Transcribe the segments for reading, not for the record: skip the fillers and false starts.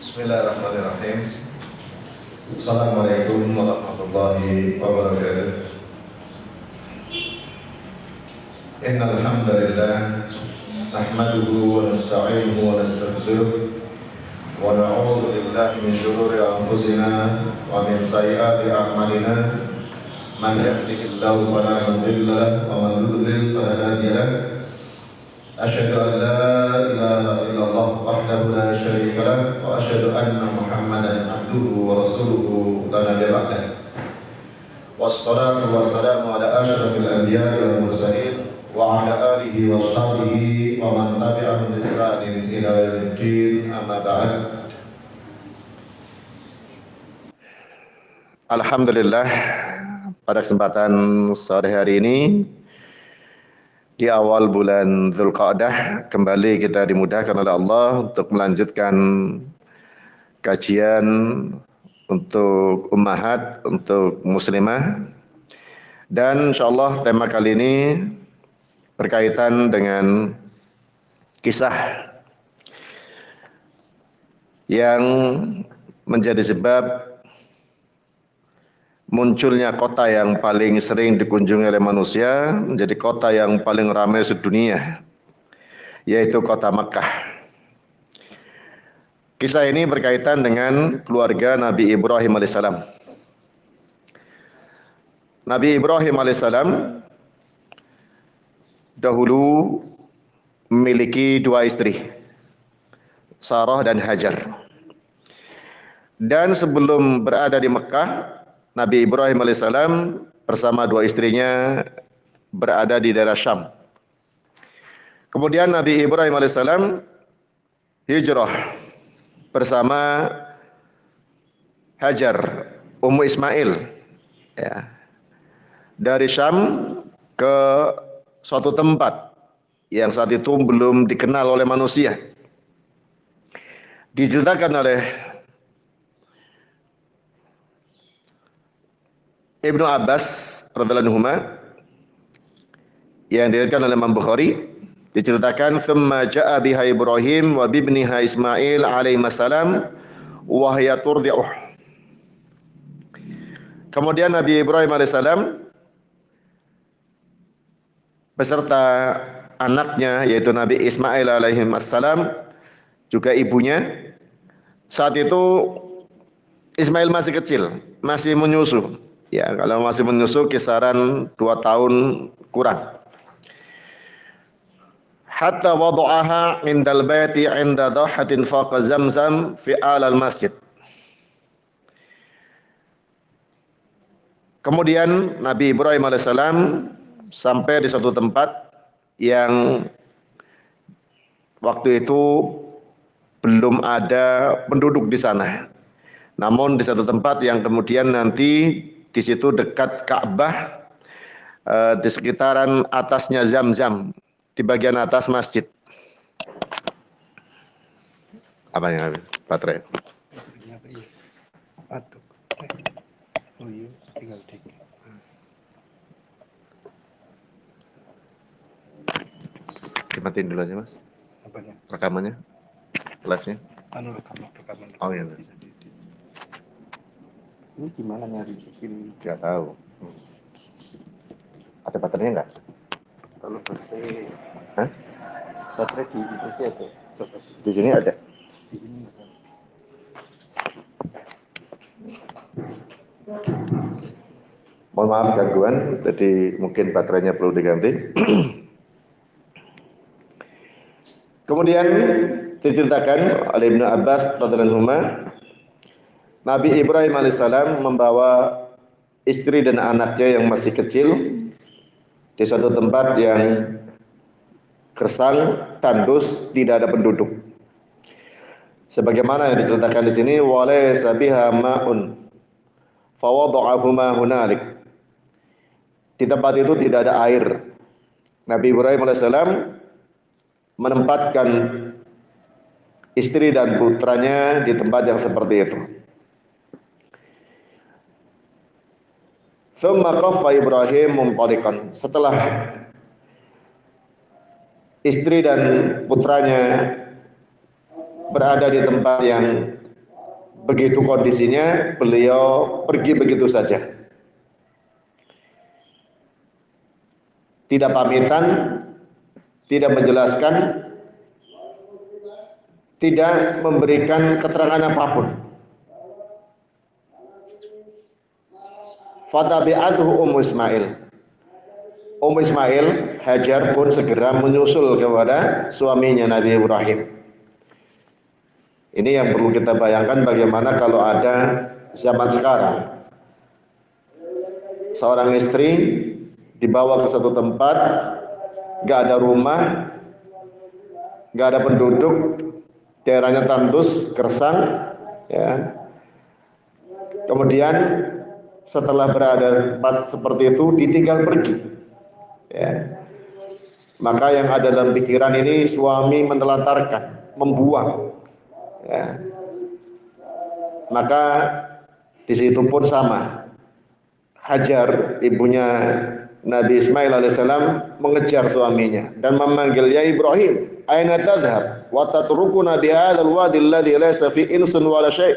Bismillahirrahmanirrahim. Assalamualaikum warahmatullahi wabarakatuh. Innal hamdalillah nahmaduhu wa nasta'inuhu wa nastaghfiruh wa na'udzu billahi min shururi anfusina wa min sayyiati a'malina. Man yahdihillahu fala mudilla lahu wa man yudlil fala hadiya lahu. Asyhadu an la ilaha illallah wahdahu la syarika lah wa asyhadu anna Muhammadan abduhu wa rasuluhu la nabiyya ba'dah. Wassalatu wassalamu ala asyrafil anbiya'i wal mursalin wa ala alihi wa sahbihi wa man tabi'ahum bi ihsanin ila yaumiddin, amma ba'd. Alhamdulillah, pada kesempatan sore hari ini di awal bulan Dzulqa'dah kembali kita dimudahkan oleh Allah untuk melanjutkan kajian untuk ummahat, untuk muslimah. Dan insyaallah tema kali ini berkaitan dengan kisah yang menjadi sebab munculnya kota yang paling sering dikunjungi oleh manusia, menjadi kota yang paling ramai sedunia, yaitu kota Makkah. Kisah ini berkaitan dengan keluarga Nabi Ibrahim alaihissalam. Nabi Ibrahim alaihissalam dahulu memiliki dua istri, Sarah dan Hajar. Dan sebelum berada di Mekah, Nabi Ibrahim alaihissalam bersama dua istrinya berada di daerah Syam. Kemudian Nabi Ibrahim alaihissalam hijrah bersama Hajar, Ummu Ismail, ya, dari Syam ke suatu tempat yang saat itu belum dikenal oleh manusia. Diceritakan oleh Ibnu Abbas radhiyallahu anhu yang diriwayatkan oleh Imam Bukhari, diceritakan thumma jaa biha Ibrahim wa bibniha Ismail alaihi salam wa hiya turdi'uh. Kemudian Nabi Ibrahim alaihissalam beserta anaknya yaitu Nabi Ismail alaihi salam juga ibunya. Saat itu Ismail masih kecil, masih menyusu. Ya, kalau masih menyusu kisaran 2 tahun kurang. Hatta wada'aha indal baiti inda dhahatin faqa Zamzam fi alal masjid. Kemudian Nabi Ibrahim alaihissalam sampai di suatu tempat yang waktu itu belum ada penduduk di sana. Namun di satu tempat yang kemudian nanti di situ dekat Ka'bah, di sekitaran atasnya Zamzam, di bagian atas masjid. Apa yang habis? Baterai. Oh iya, tinggal dikit. Dimatiin dulu aja, Mas. Apanya? Rekamannya, live-nya. Rekaman. Oh iya. Ini gimana nyari ini? Gak tahu. Ada baterainya enggak? Kalau baterai, baterai di sini ada. Di sini ada. Di sini ada. Mohon maaf gangguan, jadi mungkin baterainya perlu diganti. Kemudian diceritakan oleh Ibnu Abbas radhiyallahu anhu, Nabi Ibrahim alaihissalam membawa istri dan anaknya yang masih kecil di suatu tempat yang gersang, tandus, tidak ada penduduk. Sebagaimana yang diceritakan di sini, walaysa biha ma'un fawada'ahuma hunalik. Di tempat itu tidak ada air. Nabi Ibrahim alaihissalam menempatkan istri dan putranya di tempat yang seperti itu. Thumma qaffa Ibrahim muntaliqan. Setelah istri dan putranya berada di tempat yang begitu kondisinya beliau pergi begitu saja. Tidak pamitan, tidak menjelaskan, tidak memberikan keterangan apapun. Fatabi'atuhu Ummu Ismail. Ummu Ismail, Hajar pun segera menyusul kepada suaminya Nabi Ibrahim. Ini yang perlu kita bayangkan, bagaimana kalau ada zaman sekarang seorang istri dibawa ke satu tempat, gak ada rumah, gak ada penduduk, daerahnya tandus, gersang, ya. Kemudian setelah berada di tempat seperti itu ditinggal pergi, ya. Maka yang ada dalam pikiran ini suami menelantarkan, membuang, ya. Maka di situ pun sama. Hajar, ibunya Nabi Ismail alaihissalam, mengejar suaminya dan memanggil, ya Ibrahim, aina tadhhab wa tatrukuna bi hadzal wadi alladhi laysa fi insun wala syai'.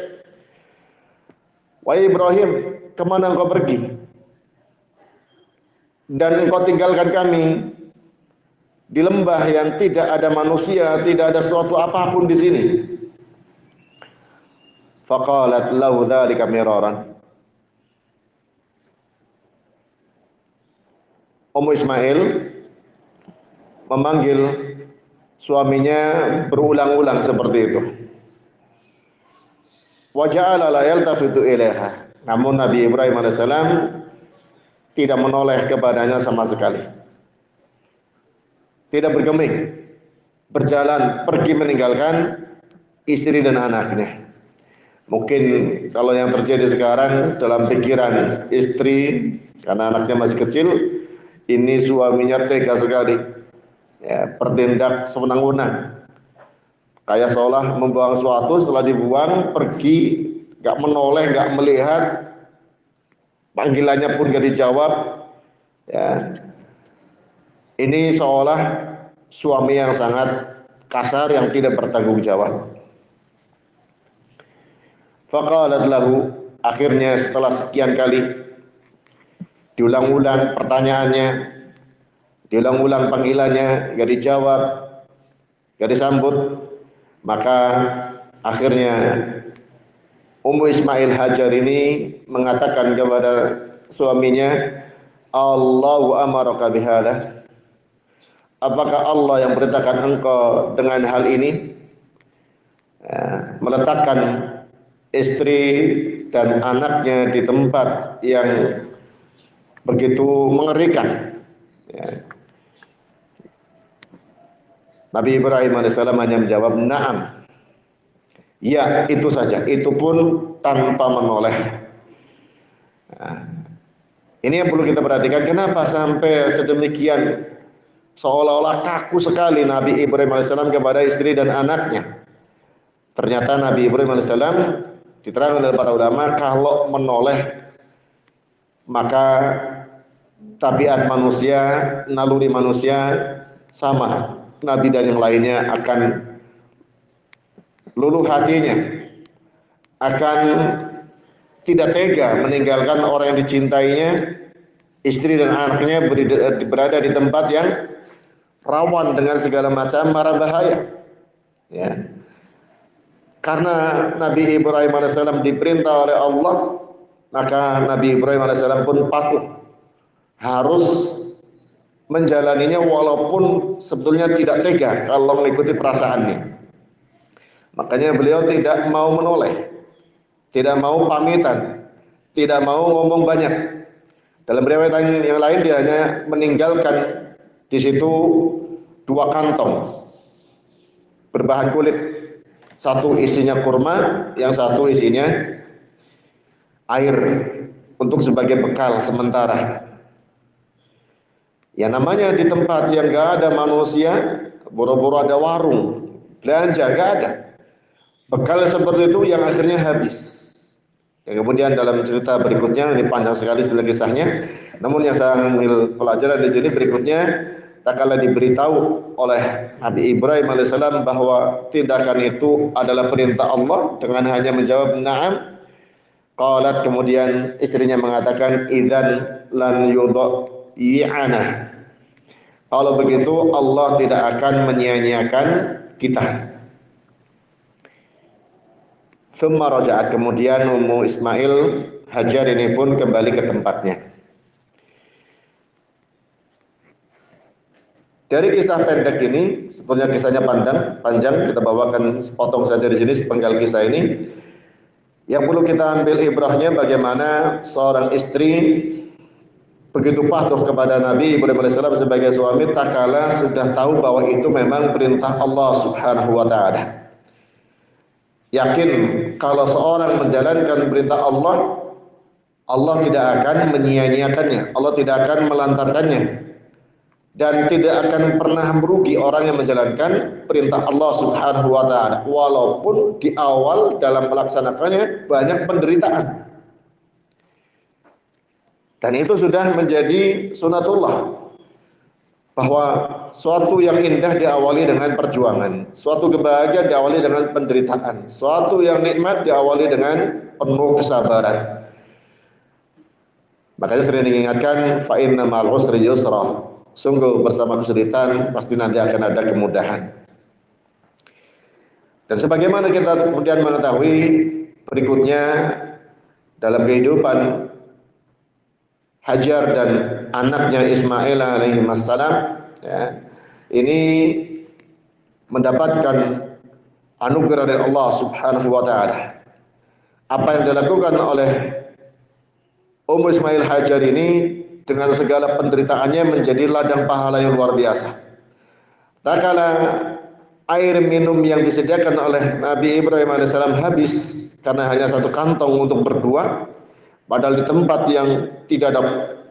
Wahai Ibrahim, kemana engkau pergi? Dan engkau tinggalkan kami di lembah yang tidak ada manusia, tidak ada sesuatu apapun di sini. Faqalat lahu dzalika miraran. Ummu Ismail memanggil suaminya berulang-ulang seperti itu. Wa ja'ala la yaltafitu ilaiha. Namun Nabi Ibrahim alaihissalam tidak menoleh kepadanya sama sekali. Tidak bergeming, berjalan pergi meninggalkan istri dan anaknya. Mungkin kalau yang terjadi sekarang dalam pikiran istri, karena anaknya masih kecil, ini suaminya tega sekali, ya, bertindak sewenang-wenang, kayak seolah membuang sesuatu, setelah dibuang pergi, gak menoleh, gak melihat, panggilannya pun gak dijawab, ya. Ini seolah suami yang sangat kasar, yang tidak bertanggung jawab. Faqalat lahu, akhirnya setelah sekian kali diulang-ulang pertanyaannya, diulang-ulang panggilannya, gak dijawab, gak disambut, maka akhirnya Ummu Ismail Hajar ini mengatakan kepada suaminya, Allahu amaraka bihadza. Apakah Allah yang perintahkan engkau dengan hal ini? Ya, meletakkan istri dan anaknya di tempat yang begitu mengerikan, ya. Nabi Ibrahim alaihissalam hanya menjawab, na'am, ya, itu saja, itu pun tanpa menoleh. Nah, ini yang perlu kita perhatikan, kenapa sampai sedemikian seolah-olah kaku sekali Nabi Ibrahim alaihissalam kepada istri dan anaknya. Ternyata Nabi Ibrahim alaihissalam diterangkan oleh para ulama, kalau menoleh maka tabiat manusia, naluri manusia sama, Nabi dan yang lainnya akan luluh hatinya, akan tidak tega meninggalkan orang yang dicintainya, istri dan anaknya berada di tempat yang rawan dengan segala macam mara bahaya, ya. Karena Nabi Ibrahim alaihissalam diperintah oleh Allah, maka Nabi Ibrahim alaihissalam pun patuh, harus menjalaninya walaupun sebetulnya tidak tega kalau mengikuti perasaannya. Makanya beliau tidak mau menoleh, tidak mau pamitan, tidak mau ngomong banyak. Dalam riwayat yang lain dia hanya meninggalkan di situ 2 kantong berbahan kulit, satu isinya kurma, yang satu isinya air untuk sebagai bekal sementara. Ya, namanya di tempat yang gak ada manusia, boro-boro ada warung, belanja gak ada. Bekal seperti itu yang akhirnya habis. Ya, kemudian dalam cerita berikutnya, ini panjang sekali sebenarnya kisahnya, namun yang saya ambil pelajaran di sini berikutnya, tak kala diberitahu oleh Nabi Ibrahim alaihissalam bahwa tindakan itu adalah perintah Allah dengan hanya menjawab na'am, qalat, kemudian istrinya mengatakan idzan lan yudhi'ana, kalau begitu Allah tidak akan menyia-nyiakan kita. Tsumma raja'at, kemudian Ummu Ismail Hajar ini pun kembali ke tempatnya. Dari kisah pendek ini, sebetulnya kisahnya panjang, kita bawakan sepotong saja di sini sepenggal kisah ini. Yang perlu kita ambil ibrahnya bagaimana seorang istri begitu patuh kepada Nabi Ibrahim alaihissalam sebagai suami tak kala sudah tahu bahwa itu memang perintah Allah Subhanahu wa taala. Yakin kalau seorang menjalankan perintah Allah, Allah tidak akan menyia-nyiakannya, Allah tidak akan melantarkannya, dan tidak akan pernah merugi orang yang menjalankan perintah Allah Subhanahu wa taala, walaupun di awal dalam melaksanakannya banyak penderitaan. Dan itu sudah menjadi sunatullah, bahwa suatu yang indah diawali dengan perjuangan, suatu kebahagiaan diawali dengan penderitaan, suatu yang nikmat diawali dengan penuh kesabaran. Makanya sering diingatkan, fa inna ma'al usri yusra, sungguh bersama kesulitan pasti nanti akan ada kemudahan. Dan sebagaimana kita kemudian mengetahui berikutnya dalam kehidupan Hajar dan anaknya Ismail alaihi wassalam, ya, ini mendapatkan anugerah dari Allah Subhanahu wa taala. Apa yang dilakukan oleh Ummu Ismail Hajar ini dengan segala penderitaannya menjadi ladang pahala yang luar biasa. Tak kala air minum yang disediakan oleh Nabi Ibrahim alaihissalam habis karena hanya satu kantong untuk berdua, padahal di tempat yang tidak ada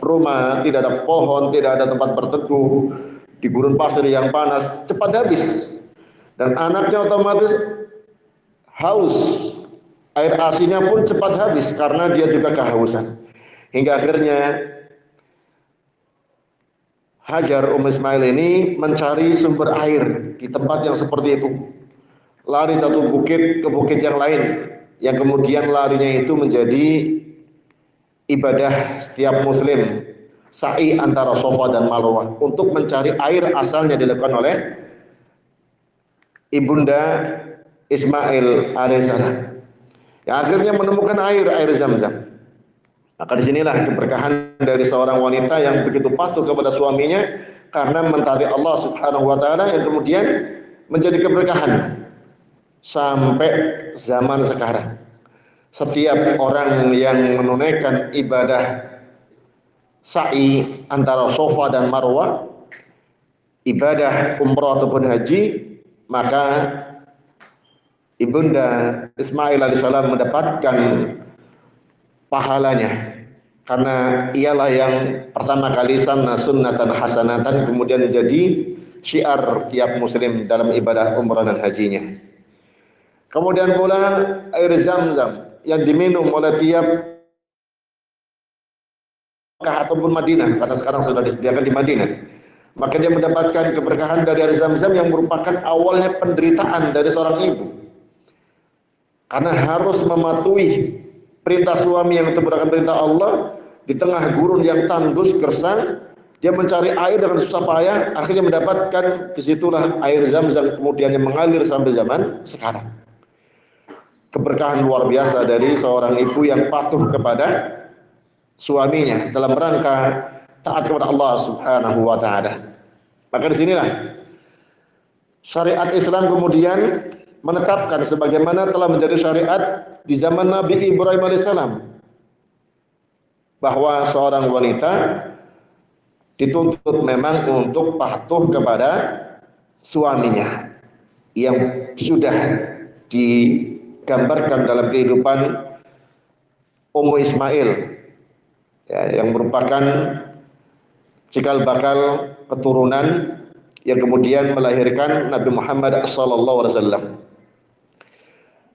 rumah, tidak ada pohon, tidak ada tempat berteduh, di gurun pasir yang panas, cepat habis. Dan anaknya otomatis haus, air asinnya pun cepat habis karena dia juga kehausan. Hingga akhirnya Hajar Ummu Ismail ini mencari sumber air di tempat yang seperti itu. Lari satu bukit ke bukit yang lain, yang kemudian larinya itu menjadi ibadah setiap muslim, sa'i antara Safa dan Marwah untuk mencari air asalnya dilakukan oleh ibunda Ismail alaihissalam. Yang akhirnya menemukan air Zam-Zam. Maka disinilah keberkahan dari seorang wanita yang begitu patuh kepada suaminya karena mentaati Allah Subhanahu wa taala, yang kemudian menjadi keberkahan sampai zaman sekarang. Setiap orang yang menunaikan ibadah sa'i antara Safa dan Marwah, ibadah umrah ataupun haji, maka ibunda Ismail alaihissalam mendapatkan pahalanya, karena ialah yang pertama kali sanna sunnatan hasanatan, kemudian menjadi syiar tiap muslim dalam ibadah umrah dan hajinya. Kemudian pula air Zam-Zam yang diminum oleh tiap Mekah ataupun Madinah, karena sekarang sudah disediakan di Madinah, maka dia mendapatkan keberkahan dari air Zam-Zam yang merupakan awalnya penderitaan dari seorang ibu, karena harus mematuhi perintah suami yang bertabrakan perintah Allah di tengah gurun yang tandus gersang. Dia mencari air dengan susah payah, akhirnya mendapatkan, disitulah air Zam-Zam kemudian yang mengalir sampai zaman sekarang. Keberkahan luar biasa dari seorang ibu yang patuh kepada suaminya dalam rangka taat kepada Allah Subhanahu wa taala. Maka disinilah syariat Islam kemudian menetapkan sebagaimana telah menjadi syariat di zaman Nabi Ibrahim alaihissalam, bahwa seorang wanita dituntut memang untuk patuh kepada suaminya, yang sudah digambarkan dalam kehidupan Ummu Ismail, ya, yang merupakan cikal bakal keturunan yang kemudian melahirkan Nabi Muhammad SAW.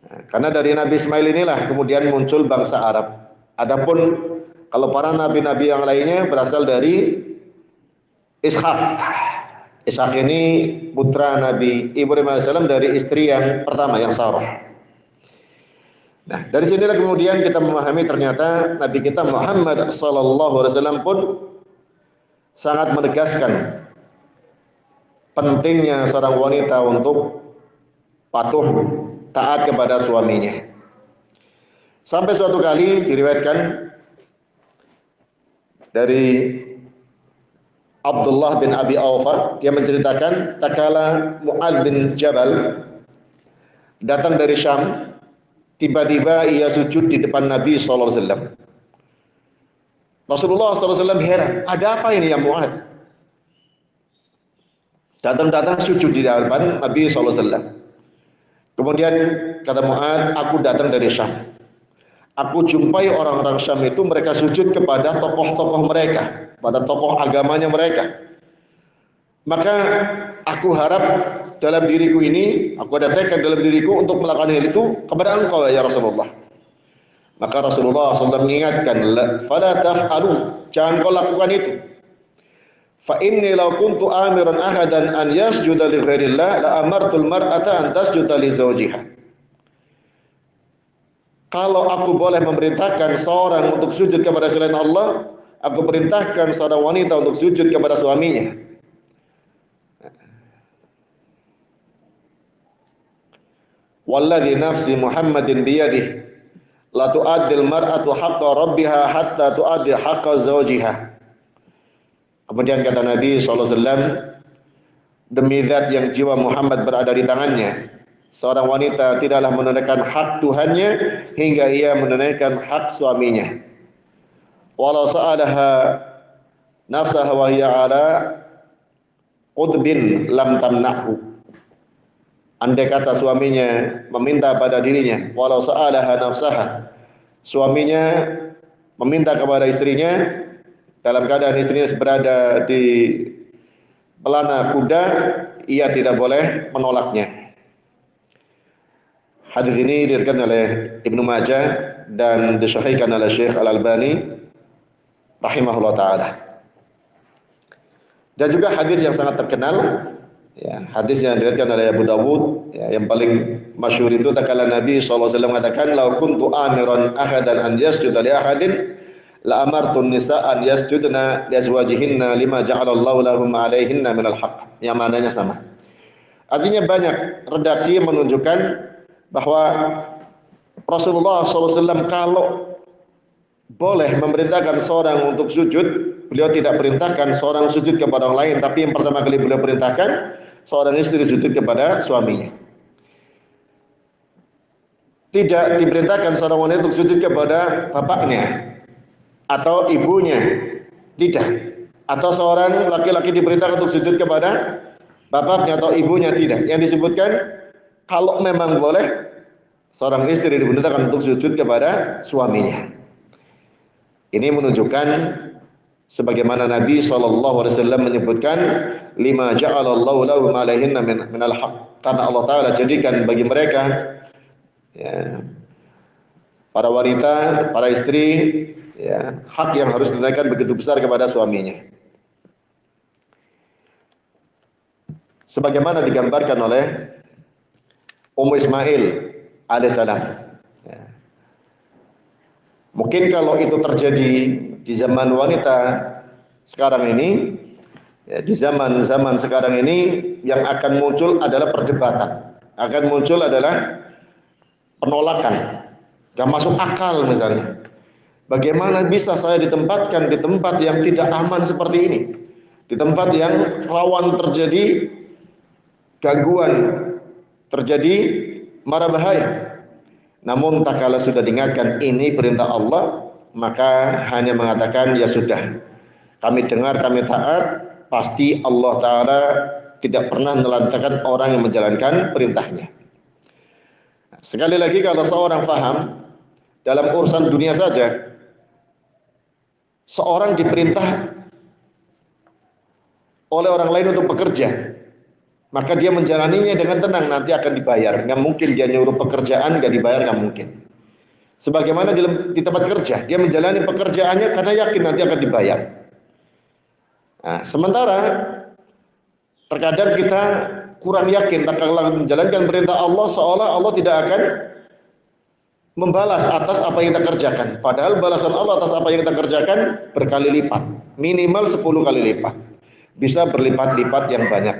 Karena dari Nabi Ismail inilah kemudian muncul bangsa Arab. Adapun kalau para nabi-nabi yang lainnya berasal dari Ishak, Ishak ini putra Nabi Ibrahim alaihissalam dari istri yang pertama, yang Sarah. Nah, dari sinilah kemudian kita memahami ternyata Nabi kita Muhammad sallallahu alaihi wasallam pun sangat menegaskan pentingnya seorang wanita untuk patuh taat kepada suaminya. Sampai suatu kali diriwayatkan dari Abdullah bin Abi Aufa, dia menceritakan tatkala Mu'adz bin Jabal datang dari Syam, tiba-tiba ia sujud di depan Nabi sallallahu alaihi wasallam. Rasulullah sallallahu alaihi wasallam heran, ada apa ini ya Mu'adz? Datang-datang sujud di hadapan Nabi sallallahu alaihi wasallam. Kemudian kata Mu'adz, aku datang dari Syam. Aku jumpai orang-orang Syam itu mereka sujud kepada tokoh-tokoh mereka, pada tokoh agamanya mereka. Maka aku harap dalam diriku ini, aku ada tekad dalam diriku untuk melakukan hal itu kepada engkau ya Rasulullah. Maka Rasulullah SAW mengingatkan, fala taf'alu, jangan kau lakukan itu. Fa inni law kuntu amiran ahadan an yasjuda li ghairillah la amartul mar'ata an tasjuda li zawjiha. Kalau aku boleh memerintahkan seorang untuk sujud kepada selain Allah, aku perintahkan seorang wanita untuk sujud kepada suaminya. Walladzi nafsi Muhammadin biyadihi la tu'addil mar'atu haqqa rabbiha hatta tu'addi haqqa zawjiha. Kemudian kata Nabi SAW, demi zat yang jiwa Muhammad berada di tangannya, seorang wanita tidaklah menunaikan hak Tuhannya hingga ia menunaikan hak suaminya. Walau sa'alaha nafsaha wa hiya ala qutbin lam tamna'hu. Andai kata suaminya meminta pada dirinya, walau sa'alaha nafsaha, suaminya meminta kepada istrinya dalam keadaan istrinya berada di pelana kuda, ia tidak boleh menolaknya. Hadis ini diriwayatkan oleh Ibnu Majah dan disahihkan oleh Syekh Al-Albani rahimahullah taala. Dan juga hadis yang sangat terkenal, ya, hadis yang diriwayatkan oleh Abu Dawud, ya, yang paling masyhur itu tatkala Nabi sallallahu alaihi wasallam mengatakan, "Lau kuntu amiran ahadan an yasjuda li ahadin la amartu an-nisa an yasjudna li azwajihinna lima ja'alallahu lahum 'alaihinna minal haqq." Yang maknanya sama. Artinya banyak redaksi yang menunjukkan bahwa Rasulullah SAW kalau boleh memerintahkan seorang untuk sujud, beliau tidak perintahkan seorang sujud kepada orang lain, tapi yang pertama kali beliau perintahkan seorang istri sujud kepada suaminya. Tidak diperintahkan seorang wanita untuk sujud kepada bapaknya atau ibunya, tidak. Atau seorang laki-laki diperintahkan untuk sujud kepada bapaknya atau ibunya, tidak. Yang disebutkan kalau memang boleh seorang istri diperintahkan untuk sujud kepada suaminya. Ini menunjukkan sebagaimana Nabi SAW menyebutkan, lima ja'alallahu lahum 'alaihinna minal haqq, karena Allah Ta'ala jadikan bagi mereka, ya, para wanita, para istri, ya, hak yang harus ditunaikan begitu besar kepada suaminya. Sebagaimana digambarkan oleh Ummu Ismail alaihissalam. Ya. Mungkin kalau itu terjadi di zaman wanita sekarang ini, ya, di zaman sekarang ini yang akan muncul adalah perdebatan, akan muncul adalah penolakan, gak masuk akal misalnya. Bagaimana bisa saya ditempatkan di tempat yang tidak aman seperti ini, di tempat yang rawan terjadi gangguan, terjadi mara bahaya. Namun tak kala sudah diingatkan ini perintah Allah, maka hanya mengatakan ya sudah, kami dengar, kami taat. Pasti Allah Ta'ala tidak pernah melantarkan orang yang menjalankan perintahnya. Sekali lagi, kalau seorang faham dalam urusan dunia saja, seorang diperintah oleh orang lain untuk bekerja, maka dia menjalaninya dengan tenang, nanti akan dibayar. Nggak mungkin dia nyuruh pekerjaan nggak dibayar, nggak mungkin. Sebagaimana di tempat kerja, dia menjalani pekerjaannya karena yakin nanti akan dibayar. Nah, sementara Terkadang kita kurang yakin tatkala menjalankan perintah Allah, seolah Allah tidak akan membalas atas apa yang kita kerjakan. Padahal balasan Allah atas apa yang kita kerjakan berkali lipat, minimal 10 kali lipat. Bisa berlipat-lipat yang banyak.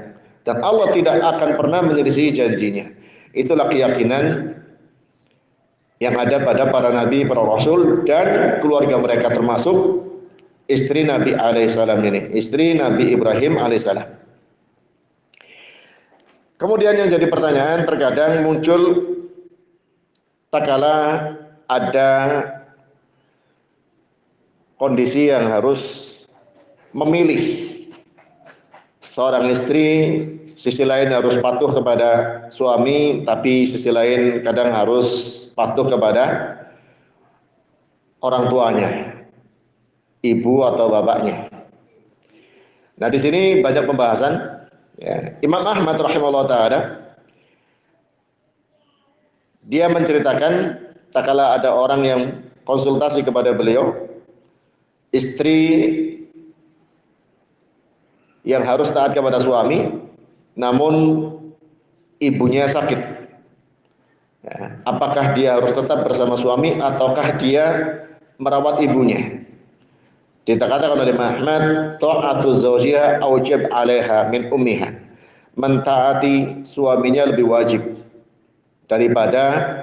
Dan Allah tidak akan pernah menyelisihi janjinya. Itulah keyakinan yang ada pada para nabi, para rasul dan keluarga mereka, termasuk istri Nabi alaihissalam ini, istri Nabi Ibrahim alaihissalam. Kemudian yang jadi pertanyaan terkadang muncul tatkala ada kondisi yang harus memilih. Seorang istri sisi lain harus patuh kepada suami, tapi sisi lain kadang harus patuh kepada orang tuanya, ibu atau bapaknya. Nah, di sini banyak pembahasan. Ya. Imam Ahmad rahimahullah taala dia menceritakan tatkala ada orang yang konsultasi kepada beliau, istri yang harus taat kepada suami, namun ibunya sakit. Ya, apakah dia harus tetap bersama suami ataukah dia merawat ibunya? Dikatakan oleh Muhammad, ta'atu zawjiha aujib 'alaiha min ummiha. Mentaati suaminya lebih wajib daripada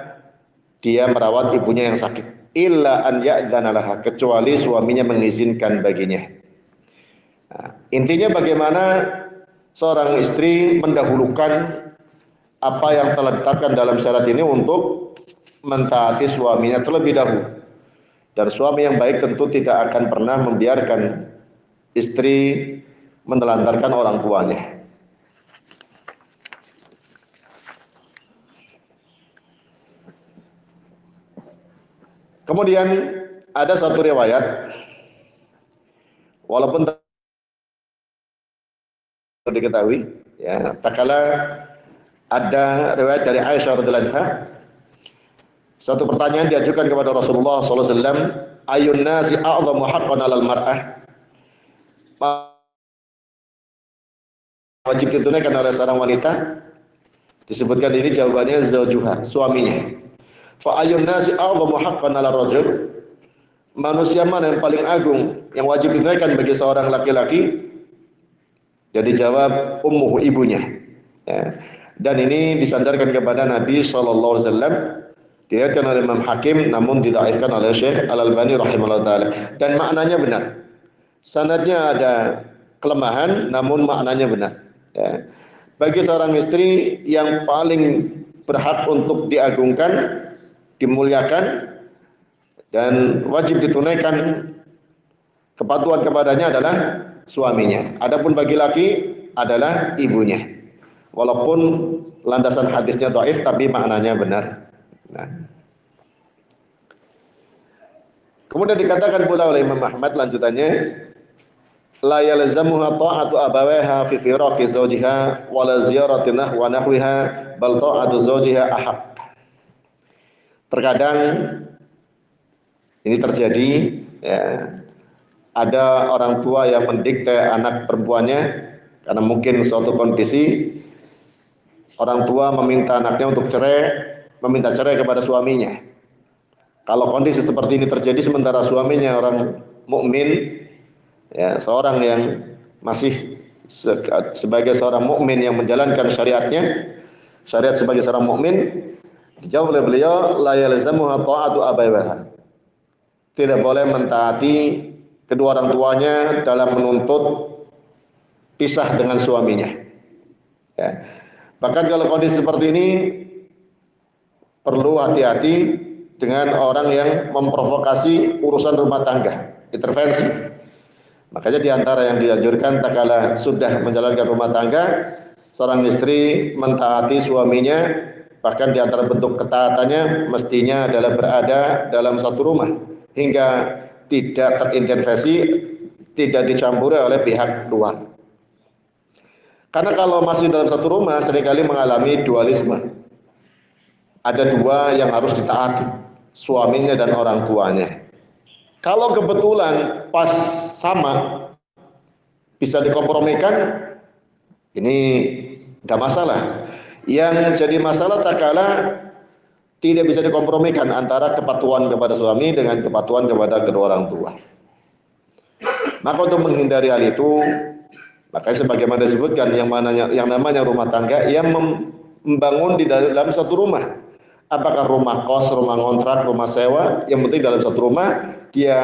dia merawat ibunya yang sakit. Illa an ya'dzana laha, kecuali suaminya mengizinkan baginya. Nah, intinya bagaimana seorang istri mendahulukan apa yang telah ditetapkan dalam syarat ini untuk mentaati suaminya terlebih dahulu. Dan suami yang baik tentu tidak akan pernah membiarkan istri menelantarkan orang tuanya. Kemudian ada satu riwayat, walaupun diketahui, ya, tatkala ada riwayat dari Aisyah radhiyallahu anha, satu pertanyaan diajukan kepada Rasulullah SAW, ayun nasi a'zamu haqqan 'alal mar'ah, wajib ditunaikan oleh seorang wanita. Disebutkan ini jawabannya zaujuha, suaminya. Fa ayun nasi a'zamu haqqan 'alal rajul, manusia mana yang paling agung yang wajib ditunaikan bagi seorang laki-laki? Jadi jawab ummuhu, ibunya. Ya. Dan ini disandarkan kepada Nabi SAW, diriwayatkan oleh Imam Hakim, namun didhaifkan oleh Syekh Al-Albani rahimahullah taala. Dan maknanya benar. Sanadnya ada kelemahan, namun maknanya benar. Ya. Bagi seorang istri yang paling berhak untuk diagungkan, dimuliakan, dan wajib ditunaikan kepatuhan kepadanya adalah suaminya. Adapun bagi laki adalah ibunya. Walaupun landasan hadisnya dhaif, tapi maknanya benar. Nah. Kemudian dikatakan pula oleh Imam Ahmad lanjutannya, la yalzamuha ta'atu abawaiha fi firaqi zawjiha wa la ziyarati wa nahwiha bal ta'atu zawjiha ahaq. Terkadang ini terjadi, ya, ada orang tua yang mendikte anak perempuannya karena mungkin suatu kondisi orang tua meminta anaknya untuk meminta cerai kepada suaminya. Kalau kondisi seperti ini terjadi sementara suaminya orang mukmin, ya, seorang yang masih sebagai seorang mukmin yang menjalankan syariatnya, syariat sebagai seorang mukmin, dijawab oleh beliau, la yalzamuha ta'atu abawaiha. Tidak boleh mentaati kedua orang tuanya dalam menuntut pisah dengan suaminya. Ya. Bahkan kalau kondisi seperti ini perlu hati-hati dengan orang yang memprovokasi urusan rumah tangga, intervensi. Makanya diantara yang dianjurkan tatkala sudah menjalankan rumah tangga, seorang istri mentaati suaminya, bahkan diantara bentuk ketaatannya mestinya adalah berada dalam satu rumah hingga tidak terintervensi, tidak dicampuri oleh pihak luar. Karena kalau masih dalam satu rumah seringkali mengalami dualisme. Ada dua yang harus ditaati, suaminya dan orang tuanya. Kalau kebetulan pas sama, bisa dikompromikan, Ini tidak masalah. Yang jadi masalah tak kala tidak bisa dikompromikan antara kepatuhan kepada suami dengan kepatuhan kepada kedua orang tua. Maka untuk menghindari hal itu, makanya sebagaimana disebutkan yang namanya rumah tangga yang membangun di dalam satu rumah. Apakah rumah kos, rumah kontrak, rumah sewa, yang penting dalam satu rumah dia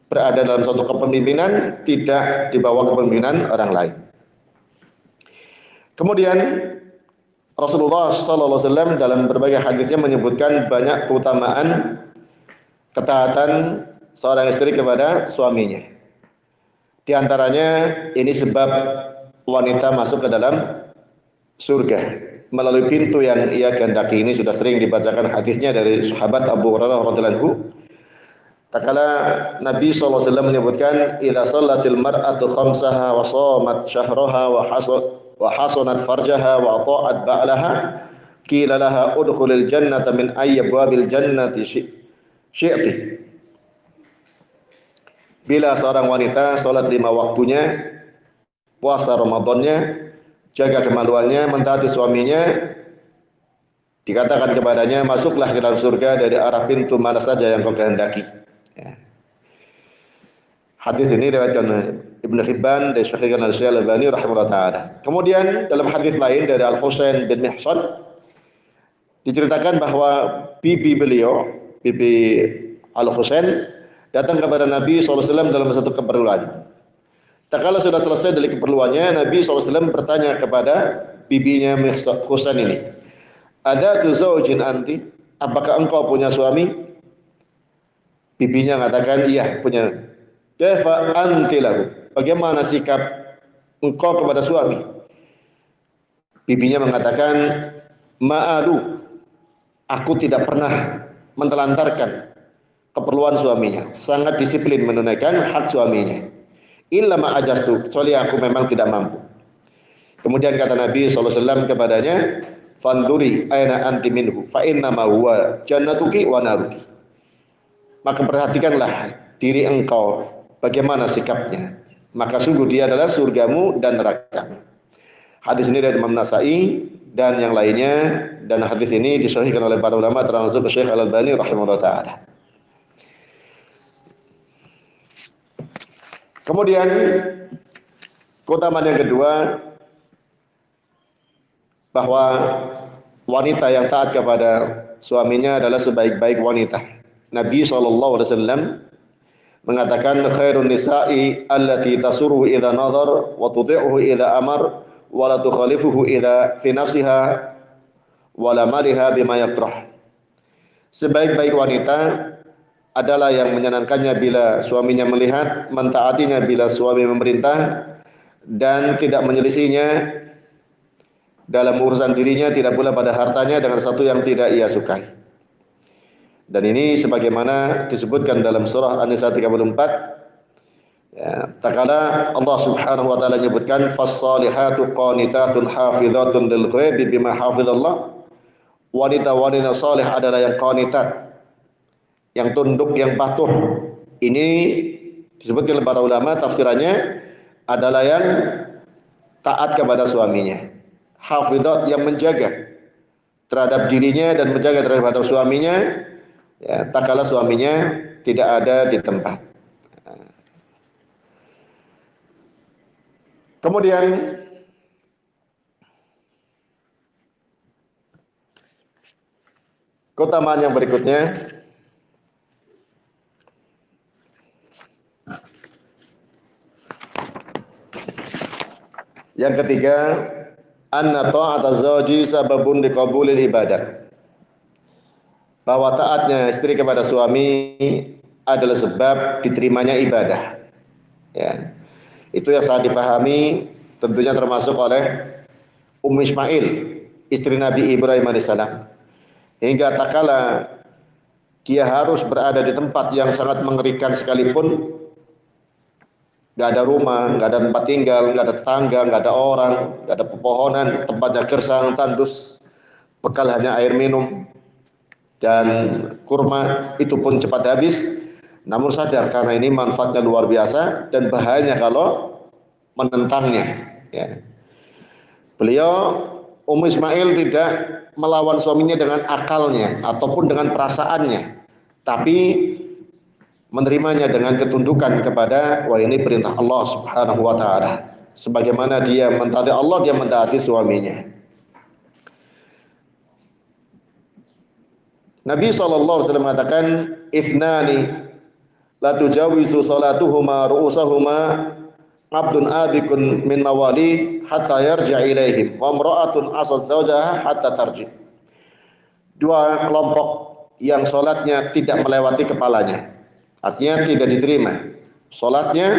berada dalam suatu kepemimpinan, tidak di bawah kepemimpinan orang lain. Kemudian Rasulullah SAW dalam berbagai hadisnya menyebutkan banyak keutamaan ketaatan seorang istri kepada suaminya. Di antaranya ini sebab wanita masuk ke dalam surga melalui pintu yang ia kehendaki. Ini sudah sering dibacakan hadisnya dari sahabat Abu Hurairah radhiyallahu anhu. Tatkala Nabi SAW menyebutkan idza shallatil mar'atu khamsaha wa shamat syahraha wa hasanat farjaha wa ata'at ba'laha qila laha udkhulil jannata min ayyi abwabil jannati syi'ti. Bila seorang wanita salat 5 waktunya, puasa Ramadannya, jaga kemaluannya, mentaati suaminya, dikatakan kepadanya masuklah ke dalam surga dari arah pintu mana saja yang kau kehendaki. Ya. Hadis ini diriwayatkan Ibnu Hibban dan Sahihkan Al-Albani rahimahullah taala. Kemudian dalam hadis lain dari Al-Husain bin Mihsan diceritakan bahwa bibi beliau, bibi Al-Husain datang kepada Nabi SAW dalam satu keperluan. Tak kala sudah selesai dari keperluannya, Nabi SAW bertanya kepada bibinya Husain ini, ada tu zaujin anti? Apakah engkau punya suami? Bibinya mengatakan, iya punya. Kaifa anti lahu? Bagaimana sikap engkau kepada suami? Bibinya mengatakan, ma'alu, aku tidak pernah menelantarkan keperluan suaminya, sangat disiplin menunaikan hak suaminya. Illa ma'ajastu, kecuali aku memang tidak mampu. Kemudian kata Nabi SAW kepadanya, fanduri aina anti minhu, fa inna ma huwa jannatuki wa naruki. Maka perhatikanlah diri engkau, bagaimana sikapnya. Maka sungguh dia adalah surgamu dan nerakamu. Hadis ini dari Imam Nasai dan yang lainnya, dan hadis ini disahihkan oleh para ulama termasuk Syekh Al-Albani rahimahullah taala. Kemudian keutamaan yang kedua, bahwa wanita yang taat kepada suaminya adalah sebaik-baik wanita. Nabi SAW mengatakan khairun nisa'i allati tasuru idza nazar wa tudhi'uhu idza amar wa la tukhalifuhu idza fi nafsiha wa la maliha bima yakrah. Sebaik-baik wanita adalah yang menyenangkannya bila suaminya melihat, mentaatinya bila suami memerintah, dan tidak menyelisihinya dalam urusan dirinya, tidak pula pada hartanya dengan satu yang tidak ia sukai. Dan ini sebagaimana disebutkan dalam surah An-Nisa 34. Ya, tatkala Allah Subhanahu wa taala menyebutkan fas-salihatu qanitatun hafizatun lil ghaibi bima hafizallah. Wanita-wanita saleh adalah yang qanitat, yang tunduk, yang patuh. Ini disebutkan oleh para ulama, tafsirannya adalah yang taat kepada suaminya. Hafizat, yang menjaga terhadap dirinya dan menjaga terhadap suaminya, ya, tak kala suaminya tidak ada di tempat. Kemudian keutamaan yang berikutnya, yang ketiga, anna ta'ata zawji sababun liqabulil ibadah. Bahwa taatnya istri kepada suami adalah sebab diterimanya ibadah. Ya. Itu yang sangat difahami tentunya termasuk oleh Ummu Ismail, istri Nabi Ibrahim alaihissalam. Hingga tak kala dia harus berada di tempat yang sangat mengerikan sekalipun, nggak ada rumah, nggak ada tempat tinggal, nggak ada tetangga, nggak ada orang, nggak ada pepohonan, tempatnya gersang, tandus, bekal hanya air minum dan kurma, itu pun cepat habis. Namun sadar karena ini manfaatnya luar biasa dan bahayanya kalau menentangnya. Ya. Beliau Ummu Ismail tidak melawan suaminya dengan akalnya ataupun dengan perasaannya, tapi menerimanya dengan ketundukan kepada wah ini perintah Allah Subhanahu wa taala. Sebagaimana dia mentaati Allah, dia mentaati suaminya. Nabi SAW mengatakan, "Ithnani la tujawizu salatuhuma ru'usahuma abdun abikun min mawali hatta yarji' ilaihim wa imra'atun asad zawjaha hatta tarji." Dua kelompok yang salatnya tidak melewati kepalanya, artinya tidak diterima salatnya.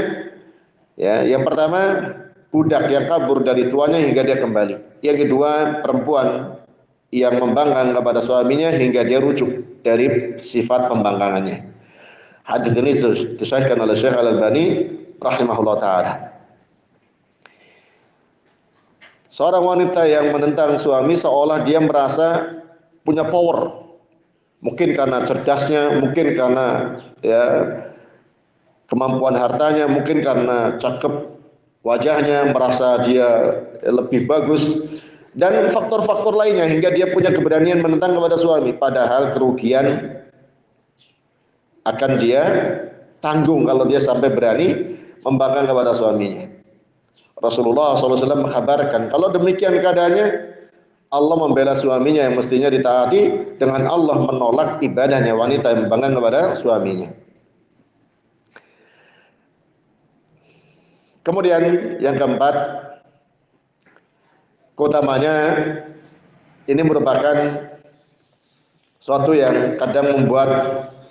Ya, yang pertama budak yang kabur dari tuannya hingga dia kembali. Yang kedua perempuan yang membangkang kepada suaminya hingga dia rujuk dari sifat pembangkangannya. Hadis ini disahihkan oleh Syekh Al-Albani rahimahullah taala. Seorang wanita yang menentang suami seolah dia merasa punya power. Mungkin karena cerdasnya, mungkin karena ya kemampuan hartanya, mungkin karena cakep wajahnya, merasa dia lebih bagus, dan faktor-faktor lainnya hingga dia punya keberanian menentang kepada suami, padahal kerugian akan dia tanggung kalau dia sampai berani membangkang kepada suaminya. Rasulullah SAW mengkabarkan kalau demikian keadaannya, Allah membela suaminya yang mestinya ditaati dengan Allah menolak ibadahnya wanita yang membangkang kepada suaminya. Kemudian yang keempat, keutamanya ini merupakan suatu yang kadang membuat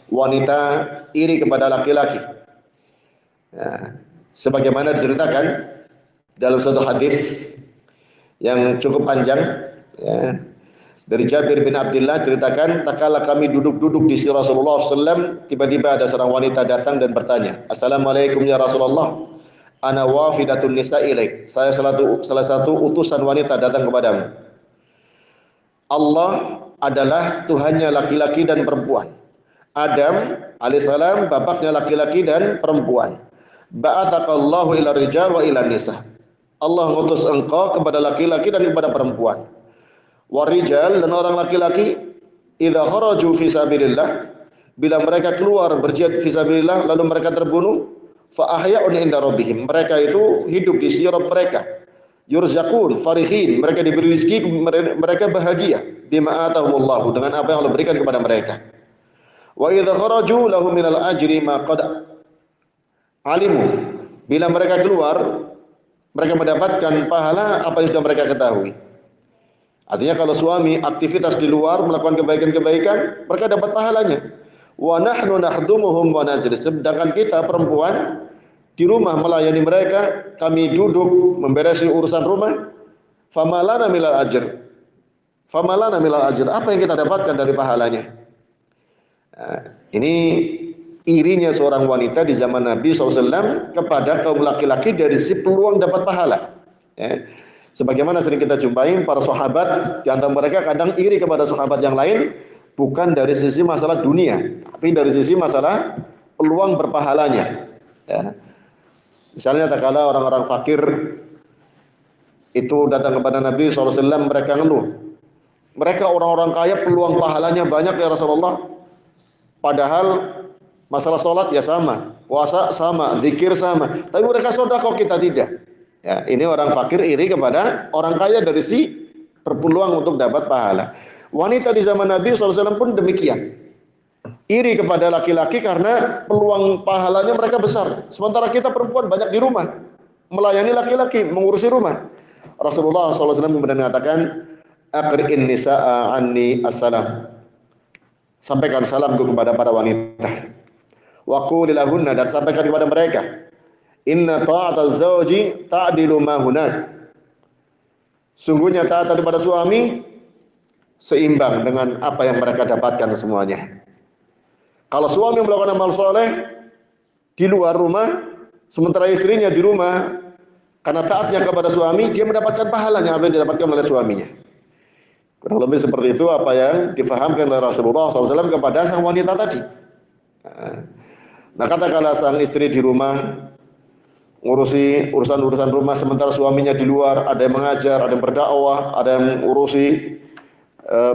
wanita iri kepada laki-laki. Ya, sebagaimana diceritakan dalam satu hadis yang cukup panjang, ya, dari Jabir bin Abdullah ceritakan, tatkala kami duduk-duduk di sisi Rasulullah SAW, tiba-tiba ada seorang wanita datang dan bertanya, "Assalamualaikum ya Rasulullah. Ana wafidatun nisa ilaik." Saya salah satu utusan wanita datang kepadamu. Allah adalah Tuhannya laki-laki dan perempuan. Adam alaihissalam bapaknya laki-laki dan perempuan. Ba'athakallahu ila rijal wa ila nisa. Allah mengutus engkau kepada laki-laki dan kepada perempuan. Warijal, dan orang laki-laki idza kharaju fi sabilillah, bila mereka keluar berjihad fi sabilillah lalu mereka terbunuh, fa ahya'un inda rabbihim, mereka itu hidup di sisi Rabb mereka. Yurzaqun farihin, mereka diberi rezeki, mereka bahagia bima atahumullahu, dengan apa yang Allah berikan kepada mereka. Wa idza kharaju lahum minal ajri ma qad alimu, bila mereka keluar mereka mendapatkan pahala apa yang sudah mereka ketahui. Artinya kalau suami aktivitas di luar melakukan kebaikan-kebaikan, mereka dapat pahalanya. Wa nahnu nakhdumuhum wa nazil, sedangkan kita perempuan di rumah melayani mereka, kami duduk memberesi urusan rumah. Famalana milal ajr, famalana milal ajr, apa yang kita dapatkan dari pahalanya? Nah, ini irinya seorang wanita di zaman Nabi SAW kepada kaum laki-laki dari sisi peluang dapat pahala. Ya. Sebagaimana sering kita jumpai para sahabat, di antara mereka kadang iri kepada sahabat yang lain, bukan dari sisi masalah dunia, tapi dari sisi masalah peluang berpahalanya. Ya. Misalnya tatkala orang-orang fakir itu datang kepada Nabi SAW, mereka ngeluh, mereka orang-orang kaya peluang pahalanya banyak ya Rasulullah, padahal masalah sholat ya sama, puasa sama, zikir sama, tapi mereka sedekah, kita tidak. Ya, ini orang fakir iri kepada orang kaya dari si berpeluang untuk dapat pahala. Wanita di zaman Nabi SAW pun demikian, iri kepada laki-laki karena peluang pahalanya mereka besar. Sementara kita perempuan banyak di rumah, melayani laki-laki, mengurusi rumah. Rasulullah SAW kemudian mengatakan, "Aqri'in nisa'a anni assalam." Sampaikan salamku kepada para wanita. Wa qul lahunna, dan sampaikan kepada mereka, inna ta'ataz zawji ta'dilu ma hunak. Sungguhnya taat kepada suami seimbang dengan apa yang mereka dapatkan semuanya. Kalau suami melakukan amal soleh di luar rumah, sementara istrinya di rumah, karena taatnya kepada suami, dia mendapatkan pahalanya apa yang didapatkan oleh suaminya. Kurang lebih seperti itu apa yang difahamkan oleh Rasulullah SAW kepada sang wanita tadi. Nah, katakanlah sang istri di rumah ngurusi urusan-urusan rumah sementara suaminya di luar, ada yang mengajar, ada yang berdakwah, ada yang ngurusi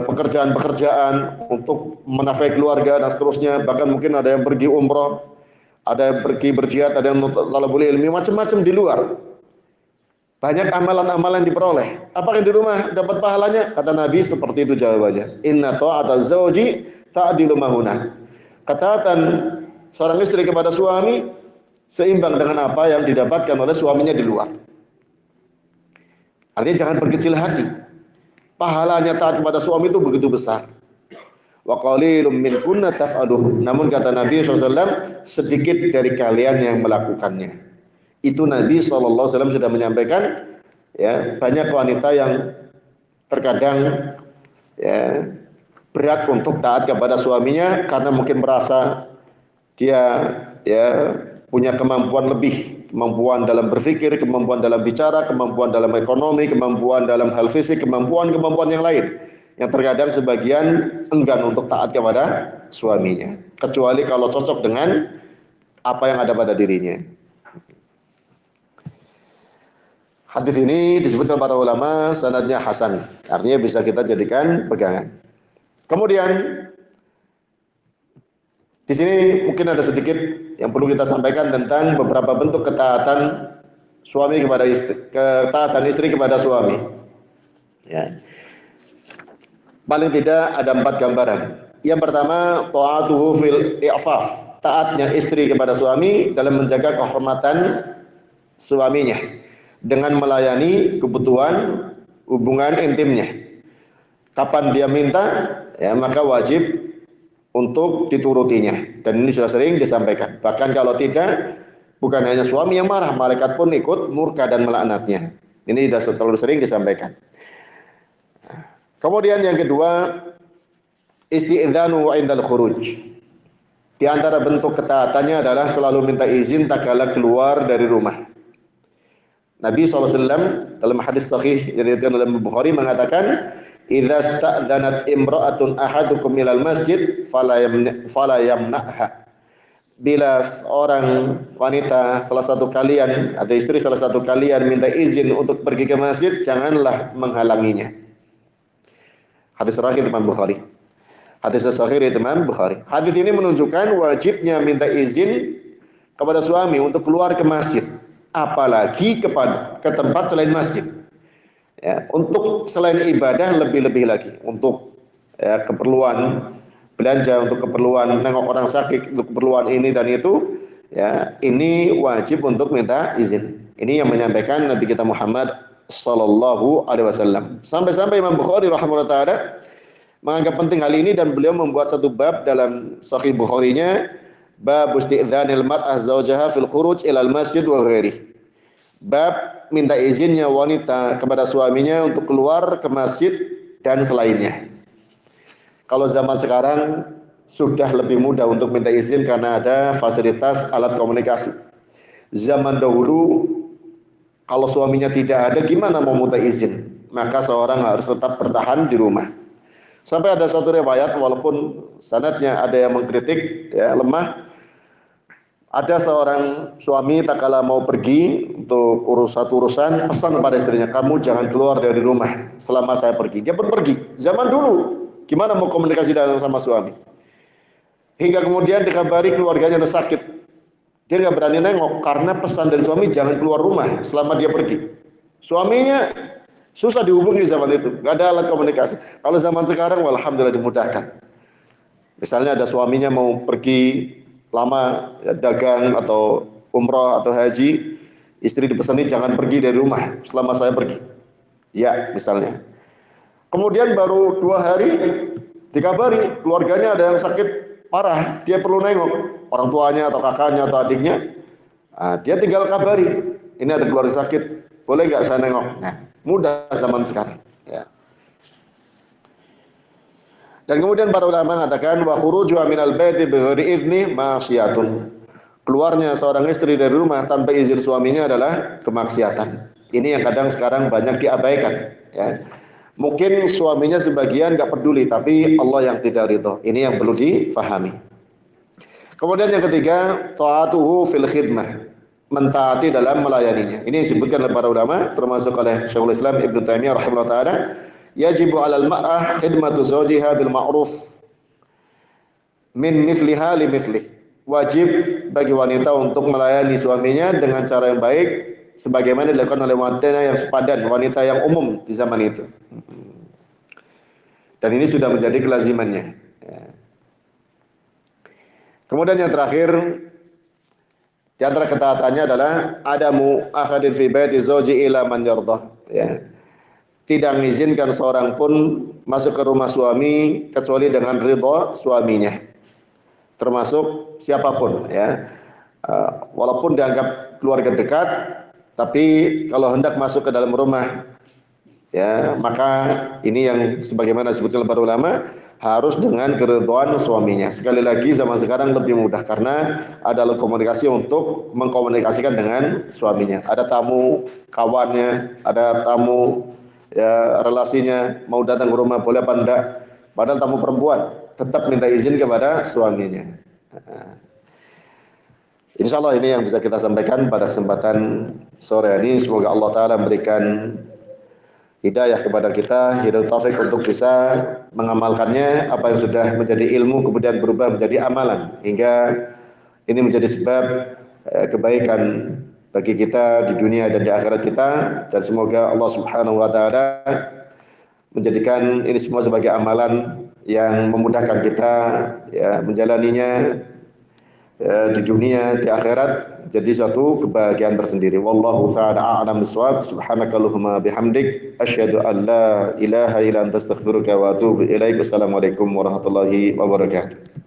pekerjaan-pekerjaan untuk menafkahi keluarga dan seterusnya. Bahkan mungkin ada yang pergi umroh, ada yang pergi berjihad, ada yang talabul ilmi, macam-macam di luar. Banyak amalan-amalan diperoleh. Apakah di rumah dapat pahalanya? Kata Nabi seperti itu jawabannya. Inna ta'ata zawji ta'dilu mahuna. Ketaatan seorang istri kepada suami seimbang dengan apa yang didapatkan oleh suaminya di luar. Artinya jangan berkecil hati. Pahalanya taat kepada suami itu begitu besar. Wa qalilum min kunna taf'aluhu. Namun kata Nabi SAW, sedikit dari kalian yang melakukannya. Itu Nabi SAW sudah menyampaikan, ya, banyak wanita yang terkadang ya berat untuk taat kepada suaminya karena mungkin merasa dia ya punya kemampuan lebih, kemampuan dalam berpikir, kemampuan dalam bicara, kemampuan dalam ekonomi, kemampuan dalam hal fisik, kemampuan yang lain. Yang terkadang sebagian enggan untuk taat kepada suaminya, kecuali kalau cocok dengan apa yang ada pada dirinya. Hadis ini disebutkan para ulama sanadnya hasan, artinya bisa kita jadikan pegangan. Kemudian di sini mungkin ada sedikit yang perlu kita sampaikan tentang beberapa bentuk ketaatan suami kepada istri, ketaatan istri kepada suami. Ya. Paling tidak ada 4 gambaran. Yang pertama, ta'atuhu fil i'faf, taatnya istri kepada suami dalam menjaga kehormatan suaminya dengan melayani kebutuhan hubungan intimnya. Kapan dia minta, ya maka wajib untuk diturutinya. Dan ini sudah sering disampaikan. Bahkan kalau tidak, bukan hanya suami yang marah, malaikat pun ikut murka dan melaknatnya. Ini sudah terlalu sering disampaikan. Kemudian yang kedua, isti'dzanu indal khuruj. Di antara bentuk ketaatannya adalah selalu minta izin tak kala keluar dari rumah. Nabi SAW dalam hadis sahih yang diriwayatkan oleh Bukhari mengatakan, "Idza sta'dzanat imra'atun ahadukum ilal masjid fala yamna'ha." Bila seorang wanita salah satu kalian atau istri salah satu kalian minta izin untuk pergi ke masjid, janganlah menghalanginya. Hadis sahih Imam Bukhari. Hadis sahih Imam Bukhari. Hadis ini menunjukkan wajibnya minta izin kepada suami untuk keluar ke masjid, apalagi ke tempat selain masjid. Ya, untuk selain ibadah lebih-lebih lagi, untuk ya, keperluan belanja, untuk keperluan nengok orang sakit, untuk keperluan ini dan itu, ya ini wajib untuk minta izin. Ini yang menyampaikan Nabi kita Muhammad sallallahu alaihi wasallam. Sampai-sampai Imam Bukhari rahimahullah taala menganggap penting hal ini dan beliau membuat satu bab dalam Sahih Bukhari-nya, bab isti'dzanil mar'ah zawjaha fil khuruj ilal masjid wa ghairihi. Bab minta izinnya wanita kepada suaminya untuk keluar ke masjid dan selainnya. Kalau zaman sekarang sudah lebih mudah untuk minta izin karena ada fasilitas alat komunikasi. Zaman dahulu kalau suaminya tidak ada, gimana mau minta izin? Maka seorang harus tetap bertahan di rumah. Sampai ada satu riwayat, walaupun sanadnya ada yang mengkritik, ya, lemah. Ada seorang suami tak kala mau pergi untuk satu urusan, pesan kepada istrinya, kamu jangan keluar dari rumah selama saya pergi. Dia pun pergi. Zaman dulu, gimana mau komunikasi sama suami? Hingga kemudian dikabari keluarganya ada sakit. Dia nggak berani nengok karena pesan dari suami jangan keluar rumah selama dia pergi. Suaminya susah dihubungi zaman itu, nggak ada alat komunikasi. Kalau zaman sekarang, alhamdulillah dimudahkan. Misalnya ada suaminya mau pergi lama ya, dagang atau umrah atau haji, istri dipesani jangan pergi dari rumah selama saya pergi. Ya, misalnya. Kemudian baru 2 hari dikabari keluarganya ada yang sakit parah, dia perlu nengok orang tuanya atau kakaknya atau adiknya. Nah, dia tinggal kabari, ini ada keluarga sakit, boleh nggak saya nengok? Nah, mudah zaman sekarang. Ya. Dan kemudian para ulama mengatakan wa khuruju minal baiti bighairi idzni ma'siyatun. Keluarnya seorang istri dari rumah tanpa izin suaminya adalah kemaksiatan. Ini yang kadang sekarang banyak diabaikan, ya. Mungkin suaminya sebagian enggak peduli, tapi Allah yang tidak ridho. Ini yang perlu difahami. Kemudian yang ketiga, ta'atuhu fil khidmah. mentaati dalam melayaninya. Ini disebutkan oleh para ulama, termasuk oleh Syekhul Islam Ibnu Taimiyah rahimahullah taala, yajibu 'alal mar'ah khidmatu zawjiha bil ma'ruf min mithliha li mithlih. Wajib bagi wanita untuk melayani suaminya dengan cara yang baik sebagaimana dilakukan oleh wanita yang sepadan, wanita yang umum di zaman itu. Dan ini sudah menjadi kelazimannya. Ya. Kemudian yang terakhir di antara ketaatannya adalah adamu akhadin fi baiti zawji ila man yardah. Ya. Tidak mengizinkan seorang pun masuk ke rumah suami kecuali dengan ridha suaminya. Termasuk siapapun ya. Walaupun dianggap keluarga dekat, tapi kalau hendak masuk ke dalam rumah ya, maka ini yang sebagaimana disebutkan oleh para ulama harus dengan keridhaan suaminya. Sekali lagi zaman sekarang lebih mudah karena ada komunikasi untuk mengkomunikasikan dengan suaminya. Ada tamu kawannya, ada tamu ya relasinya mau datang ke rumah boleh apa enggak. Padahal tamu perempuan tetap minta izin kepada suaminya. Insya Allah ini yang bisa kita sampaikan pada kesempatan sore ini. Semoga Allah Ta'ala memberikan hidayah kepada kita, hidayah taufik untuk bisa mengamalkannya, apa yang sudah menjadi ilmu kemudian berubah menjadi amalan, hingga ini menjadi sebab kebaikan bagi kita di dunia dan di akhirat kita. Dan semoga Allah Subhanahu wa Ta'ala menjadikan ini semua sebagai amalan yang memudahkan kita ya menjalaninya di dunia, di akhirat, jadi suatu kebahagiaan tersendiri. Wallahu ta'ala a'lam bissawab. Subhanakallahumma bihamdik asyhadu an la ilaha illa anta astaghfiruka wa atubu ilaik. Wassalamualaikum warahmatullahi wabarakatuh.